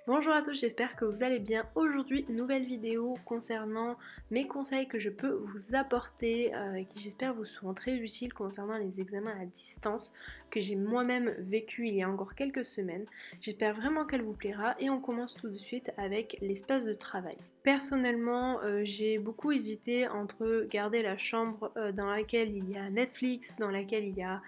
Bonjour à tous, j'espère que vous allez bien. Aujourd'hui, nouvelle vidéo concernant mes conseils que je peux vous apporter et qui j'espère vous seront très utiles concernant les examens à distance que j'ai moi-même vécu il y a encore quelques semaines. J'espère vraiment qu'elle vous plaira et on commence tout de suite avec l'espace de travail. Personnellement, j'ai beaucoup hésité entre garder la chambre dans laquelle il y a Netflix, dans laquelle il y a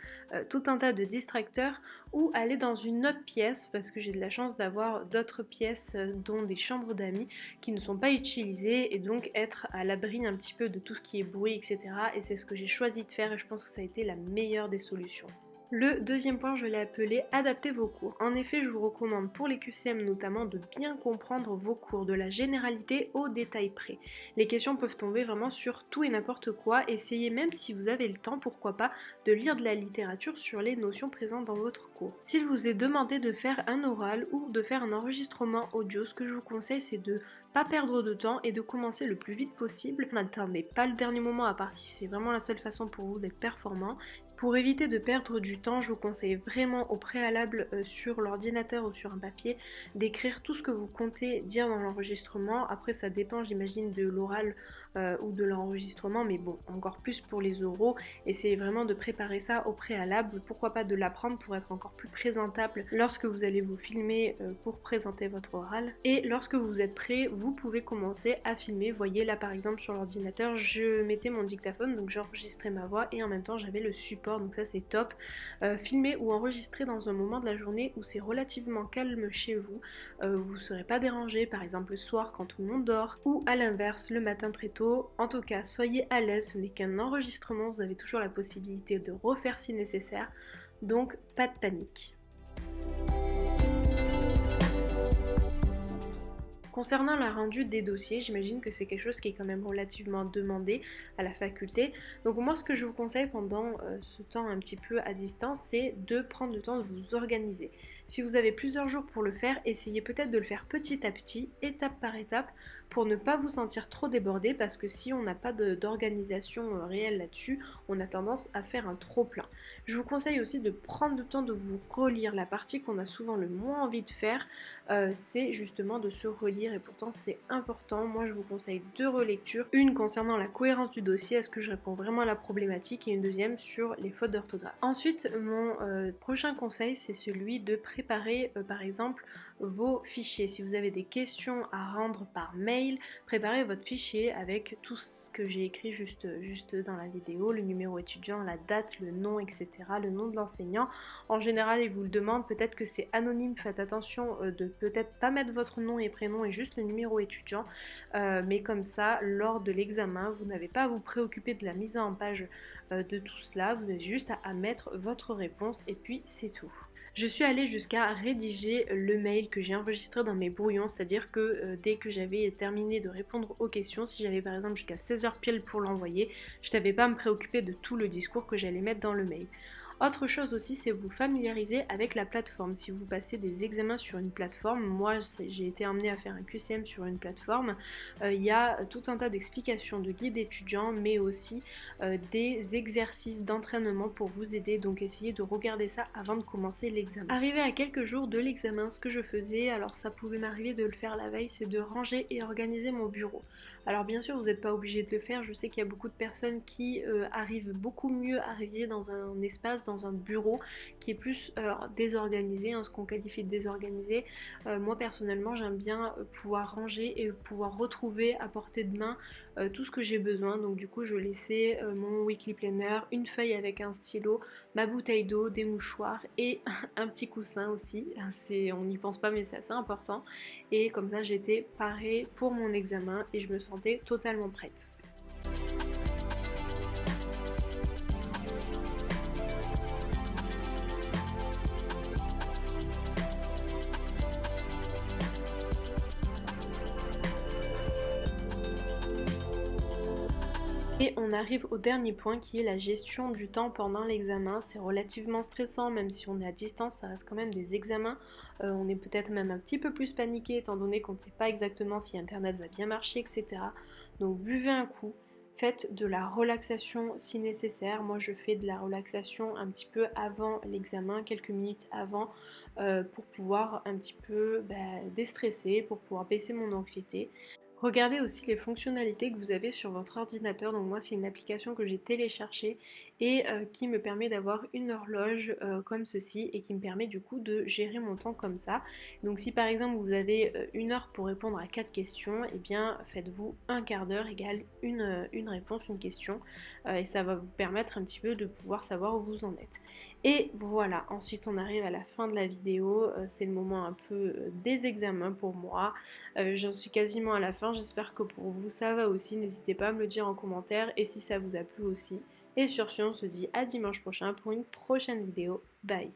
tout un tas de distracteurs, ou aller dans une autre pièce parce que j'ai de la chance d'avoir d'autres pièces dont des chambres d'amis qui ne sont pas utilisées et donc être à l'abri un petit peu de tout ce qui est bruit, etc. Et c'est ce que j'ai choisi de faire et je pense que ça a été la meilleure des solutions. Le deuxième point, je l'ai appelé adapter vos cours. En effet, je vous recommande pour les QCM notamment de bien comprendre vos cours, de la généralité au détail près. Les questions peuvent tomber vraiment sur tout et n'importe quoi. Essayez même si vous avez le temps, pourquoi pas, de lire de la littérature sur les notions présentes dans votre cours. S'il vous est demandé de faire un oral ou de faire un enregistrement audio, ce que je vous conseille c'est de pas perdre de temps et de commencer le plus vite possible. N'attendez pas le dernier moment à part si c'est vraiment la seule façon pour vous d'être performant. Pour éviter de perdre du temps, je vous conseille vraiment au préalable sur l'ordinateur ou sur un papier d'écrire tout ce que vous comptez dire dans l'enregistrement. Après ça dépend j'imagine de l'oral ou de l'enregistrement, mais bon, encore plus pour les oraux, essayez vraiment de préparer ça au préalable, pourquoi pas de l'apprendre pour être encore plus présentable lorsque vous allez vous filmer pour présenter votre oral. Et lorsque vous êtes prêt, vous pouvez commencer à filmer. Voyez là par exemple sur l'ordinateur, je mettais mon dictaphone, donc j'enregistrais ma voix et en même temps j'avais le support, donc ça c'est top. Filmer ou enregistrer dans un moment de la journée où c'est relativement calme chez vous, vous ne serez pas dérangé, par exemple le soir quand tout le monde dort, ou à l'inverse le matin très tôt. En tout cas, soyez à l'aise, ce n'est qu'un enregistrement, vous avez toujours la possibilité de refaire si nécessaire, donc pas de panique. Concernant la rendu des dossiers, j'imagine que c'est quelque chose qui est quand même relativement demandé à la faculté. Donc moi ce que je vous conseille pendant ce temps un petit peu à distance, c'est de prendre le temps de vous organiser. Si vous avez plusieurs jours pour le faire, essayez peut-être de le faire petit à petit, étape par étape, pour ne pas vous sentir trop débordé, parce que si on n'a pas d'organisation réelle là-dessus, on a tendance à faire un trop plein. Je vous conseille aussi de prendre le temps de vous relire. La partie qu'on a souvent le moins envie de faire, c'est justement de se relire et pourtant c'est important. Moi je vous conseille deux relectures, une concernant la cohérence du dossier, est-ce que je réponds vraiment à la problématique, et une deuxième sur les fautes d'orthographe. Ensuite mon prochain conseil c'est celui de préparer par exemple vos fichiers. Si vous avez des questions à rendre par mail, préparez votre fichier avec tout ce que j'ai écrit juste dans la vidéo, le numéro étudiant, la date, le nom, etc., le nom de l'enseignant. En général ils vous le demandent, peut-être que c'est anonyme, faites attention de peut-être pas mettre votre nom et prénom et juste le numéro étudiant, mais comme ça lors de l'examen vous n'avez pas à vous préoccuper de la mise en page de tout cela, vous avez juste à mettre votre réponse et puis c'est tout. Je suis allée jusqu'à rédiger le mail que j'ai enregistré dans mes brouillons, c'est-à-dire que dès que j'avais terminé de répondre aux questions, si j'avais par exemple jusqu'à 16h pile pour l'envoyer, je n'avais pas à me préoccuper de tout le discours que j'allais mettre dans le mail. Autre chose aussi, c'est vous familiariser avec la plateforme. Si vous passez des examens sur une plateforme, moi j'ai été amenée à faire un QCM sur une plateforme, il y a tout un tas d'explications de guides étudiants, mais aussi des exercices d'entraînement pour vous aider, donc essayez de regarder ça avant de commencer l'examen. Arrivé à quelques jours de l'examen, ce que je faisais, alors ça pouvait m'arriver de le faire la veille, c'est de ranger et organiser mon bureau. Alors bien sûr vous n'êtes pas obligé de le faire, je sais qu'il y a beaucoup de personnes qui arrivent beaucoup mieux à réviser dans un espace, dans un bureau qui est plus désorganisé, ce qu'on qualifie de désorganisé. Moi personnellement j'aime bien pouvoir ranger et pouvoir retrouver à portée de main tout ce que j'ai besoin, donc du coup je laissais mon weekly planner, une feuille avec un stylo, ma bouteille d'eau, des mouchoirs et un petit coussin aussi, on n'y pense pas mais c'est assez important, et comme ça j'étais parée pour mon examen et je me sentais totalement prête. Et on arrive au dernier point qui est la gestion du temps pendant l'examen. C'est relativement stressant, même si on est à distance, ça reste quand même des examens. On est peut-être même un petit peu plus paniqué étant donné qu'on ne sait pas exactement si internet va bien marcher, etc. Donc buvez un coup, Faites de la relaxation si nécessaire. Moi, je fais de la relaxation un petit peu avant l'examen, quelques minutes avant, pour pouvoir un petit peu déstresser, pour pouvoir baisser mon anxiété. Regardez aussi les fonctionnalités que vous avez sur votre ordinateur. Donc moi, c'est une application que j'ai téléchargée et qui me permet d'avoir une horloge comme ceci et qui me permet du coup de gérer mon temps comme ça. Donc si par exemple vous avez une heure pour répondre à 4 questions, eh bien faites-vous un quart d'heure égale une réponse, une question, et ça va vous permettre un petit peu de pouvoir savoir où vous en êtes. Et voilà, ensuite on arrive à la fin de la vidéo, c'est le moment un peu des examens pour moi. J'en suis quasiment à la fin, j'espère que pour vous ça va aussi, n'hésitez pas à me le dire en commentaire et si ça vous a plu aussi. Et sur ce, on se dit à dimanche prochain pour une prochaine vidéo. Bye!